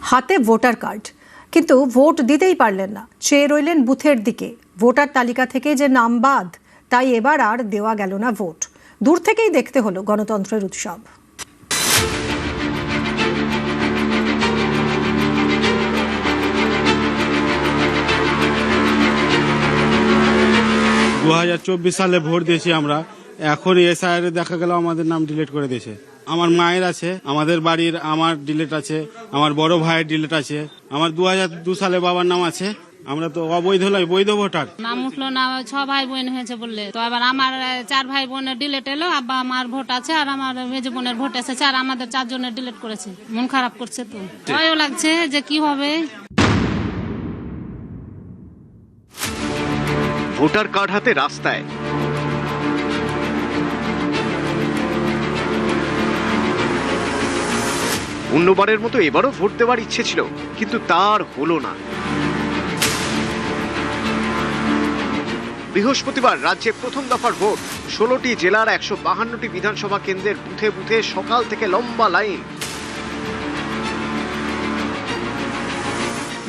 হাতে voter card, কিন্তু vote দিতেই পারলেন না। চেয়ে রইলেন বুথের দিকে। ভোটার তালিকা থেকে যে নাম বাদ, তাই এবার আর দেওয়া গেল না ভোট। দূর থেকেই দেখতে হলো গণতন্ত্রের উৎসব। সালে ভোট দিয়েছি আমরা। এখন এসআইআর দেখা গেল আমাদের নাম ডিলিট করে দিয়েছে। আমার মায়ের আছে, আমাদের বাড়ির আমার ডিলিট আছে, আমার বড় ভাইয়ের ডিলিট আছে, আমার 2002 সালে বাবার নাম আছে। আমরা তো অবৈধ নয়, বৈধ ভোটার। নাম উঠলো না, 6 ভাই বোন হয়েছে বললে তো এবার আমার 4 ভাই বোনের ডিলিট এলো। আব্বা আমার ভোট আছে আর আমার মেজ বোনের ভোট আছে, আর আমাদের 4 জনের ডিলিট করেছে। মন খারাপ করছে, তো ভয়ও লাগছে যে কি হবে। ভোটার কার্ড হাতে রাস্তায়, অন্যবারের মতো এবারও ভোট দেওয়ার ইচ্ছে ছিল, কিন্তু তার হলো না। বৃহস্পতিবার রাজ্যে প্রথম দফার ভোট। 16টি জেলার 152টি বিধানসভা কেন্দ্রের বুথে বুথে সকাল থেকে লম্বা লাইন।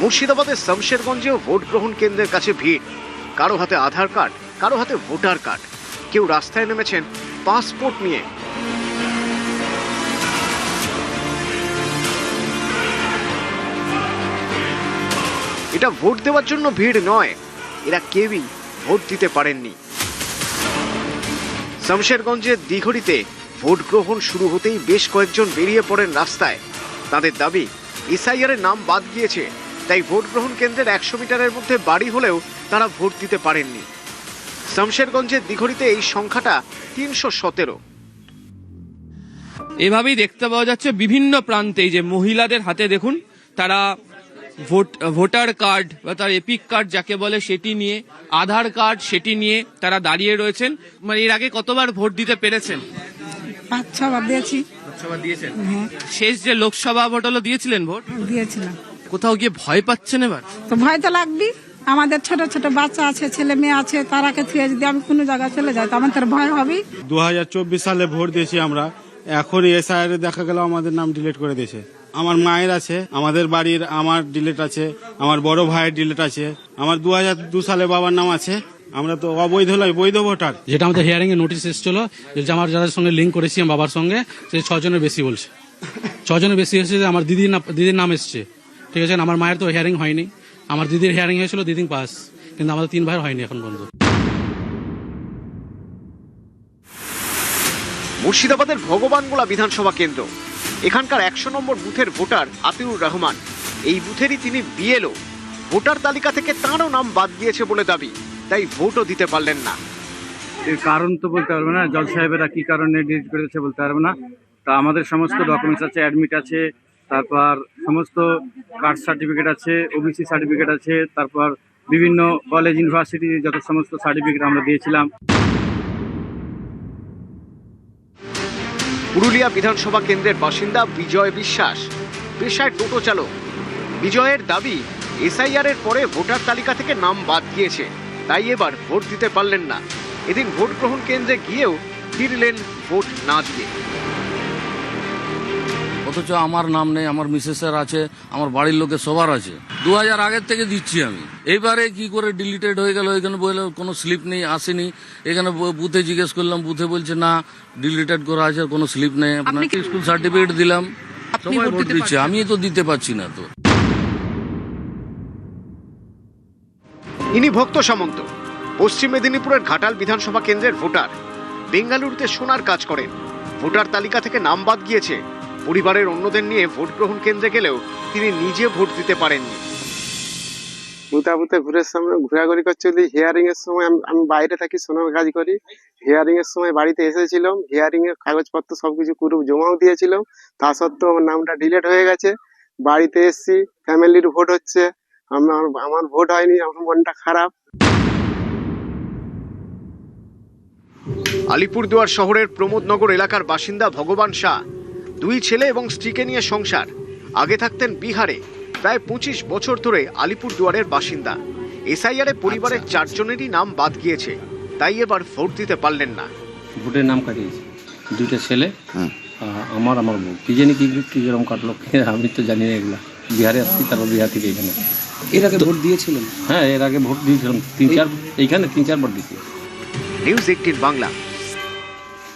মুর্শিদাবাদের শমশেরগঞ্জেও ভোট গ্রহণ কেন্দ্রের কাছে ভিড়। কারো হাতে আধার কার্ড, কারো হাতে ভোটার কার্ড, কেউ রাস্তায় নেমেছেন পাসপোর্ট নিয়ে। এটা ভোট দেওয়ার জন্য ভিড় নয়, এরা কেউই ভোট দিতে পারেননি। শমশেরগঞ্জের দিঘড়িতে ভোট গ্রহণ শুরু হতেই বেশ কয়েকজন বেরিয়ে পড়েন রাস্তায়। তাদের দাবি, এসআইআর নাম বাদ গিয়েছে, তাই ভোট গ্রহণ কেন্দ্রের 100 মিটারের মধ্যে বাড়ি হলেও তারা ভোট দিতে পারেননি। শমশেরগঞ্জের দিঘড়িতে এই সংখ্যাটা 317। এভাবেই দেখতে পাওয়া যাচ্ছে বিভিন্ন প্রান্তে যে মহিলাদের হাতে দেখুন, তারা ভোটার কার্ড বা তার এপিক কার্ড যাকে বলে সেটি নিয়ে, আধার কার্ড সেটি নিয়ে তারা দাঁড়িয়ে রয়েছেন। মানে এর আগে কতবার ভোট দিতে পেরেছেন? 5-6 বার দিয়েছি। 5-6 বার দিয়েছেন। শেষ যে লোকসভা ভোট হলো দিয়েছিলেন ভোট? দিয়েছিলাম। কোথাও গিয়ে ভয় পাচ্ছেন এবার? তো ভয় তো লাগবে, আমাদের ছোট ছোট বাচ্চা আছে, ছেলে মেয়ে আছে, তারাকে থুয়ে যদি আমি কোনো জায়গায় চলে যাই তো আমাদের ভয় হবে। 2024 সালে ভোট দিয়েছি আমরা। এখন এসআইআর দেখা গেল আমাদের নাম ডিলিট করে দিয়েছে। আমার মায়ের আছে, আমাদের বাড়ির আমার ডিলিট আছে, আমার বড় ভাইয়ের ডিলিট আছে, আমার 2002 সালে বাবার নাম আছে। আমরা তো অবৈধ নয়, বৈধ ভোটার। যেটা আমাদের হিয়ারিং এ নোটিশ এসেছিল, যে আমার যাদের সঙ্গে লিঙ্ক করেছি আমার বাবার সঙ্গে, সেই 6 জনের বেশি বলছে। 6 জনের বেশি এসেছে। যে আমার দিদির নাম এসছে, ঠিক আছে। আমার মায়ের তো হিয়ারিং হয়নি, আমার দিদির হিয়ারিং হয়েছিল, দিদি পাস, কিন্তু আমাদের 3 ভাইয়ের হয়নি এখন পর্যন্ত। মুর্শিদাবাদের ভগবানগোলা বিধানসভা কেন্দ্র, এখানকার 100 নম্বর বুথের ভোটার আতিউর রহমান। এই বুথেরই তিনি বিএলও। ভোটার তালিকা থেকে তাঁরও নাম বাদ গিয়েছে বলে দাবি, তাই ভোটও দিতে পারলেন না। এর কারণ তো বলতে পারবো না, জজ সাহেবেরা কি কারণে ডিলিট করেছে বলতে পারবো না। তা আমাদের সমস্ত ডকুমেন্টস আছে, অ্যাডমিট আছে, তারপর সমস্ত কাস্ট সার্টিফিকেট আছে, ওবিসি সার্টিফিকেট আছে, তারপর বিভিন্ন কলেজ ইউনিভার্সিটি যত সমস্ত সার্টিফিকেট আমরা দিয়েছিলাম। পুরুলিয়া বিধানসভা কেন্দ্রের বাসিন্দা বিজয় বিশ্বাস, পেশায় টোটো চালক। বিজয়ের দাবি, এসআইআর এর পরে ভোটার তালিকা থেকে নাম বাদ গিয়েছে, তাই এবার ভোট দিতে পারলেন না। এদিন ভোট গ্রহণ কেন্দ্রে গিয়েও ফিরলেন ভোট না দিয়ে। অথচ আমার নাম নেই, আমার মিসেসের আছে, আমার বাড়ির লোকের সবার আছে। 2000 আগের থেকে দিচ্ছি আমি। এইবারে কি করে ডিলিটেড হয়ে গেল? এখানে বললে কোনো স্লিপ নেই, আসেনি। এখানে বুথে জিজ্ঞেস করলাম, বুথে বলছে না ডিলিটেড করা আছে, কোনো স্লিপ নেই। আপনাকে স্কুল সার্টিফিকেট দিলাম, সবাই ভোট দিচ্ছে, আমি তো দিতে পারছি না। তো ইনি ভক্ত সামন্ত, পশ্চিম মেদিনীপুরের ঘাটাল বিধানসভা কেন্দ্রের ভোটার। বেঙ্গালুরুতে সোনার কাজ করেন। ভোটার তালিকা থেকে নাম বাদ গিয়েছে। পরিবারের অন্যদের নিয়ে ভোট গ্রহণ কেন্দ্রে গেলেও তিনি নিজে ভোট দিতে পারেননি। বুথে ঘোরাঘুরি করছে। হিয়ারিং এর সময় আমি বাইরে থাকি, সোনার কাজ করি। হিয়ারিং এর সময় বাড়িতে এসেছিলাম, হিয়ারিং এর কাগজপত্র সবকিছু জমাও দিয়েছিলাম। তা সত্ত্বেও আমার নামটা ডিলিট হয়ে গেছে। বাড়িতে এসছি, ফ্যামিলির ভোট হচ্ছে, আমার ভোট হয়নি, আমার মনটা খারাপ। আলিপুরদুয়ার শহরের প্রমোদনগর এলাকার বাসিন্দা ভগবান শাহ। 2 ছেলে এবং স্ত্রীকে নিয়ে সংসার। আগে থাকতেন বিহারে। প্রায় 25 বছর ধরে আলিপুরদুয়ারের বাসিন্দা। এসআইআরে পরিবারের 4 জনেরই নাম বাদ গিয়েছে, তাই এবার ভোট দিতে পারলেন না। ভোটের নাম কাটিয়েছে 2টা ছেলে, আমার বউ। কি জানি কি কিরকম কাটলো, আমি তো জানি না এগুলা। বিহারে আসছি, তারপর বিহার থেকে এখানে। এর আগে ভোট দিয়েছিলেন? হ্যাঁ, এর আগে ভোট দিয়েছিলাম 3-4 বার দিয়েছি। নিউজ 18 বাংলা।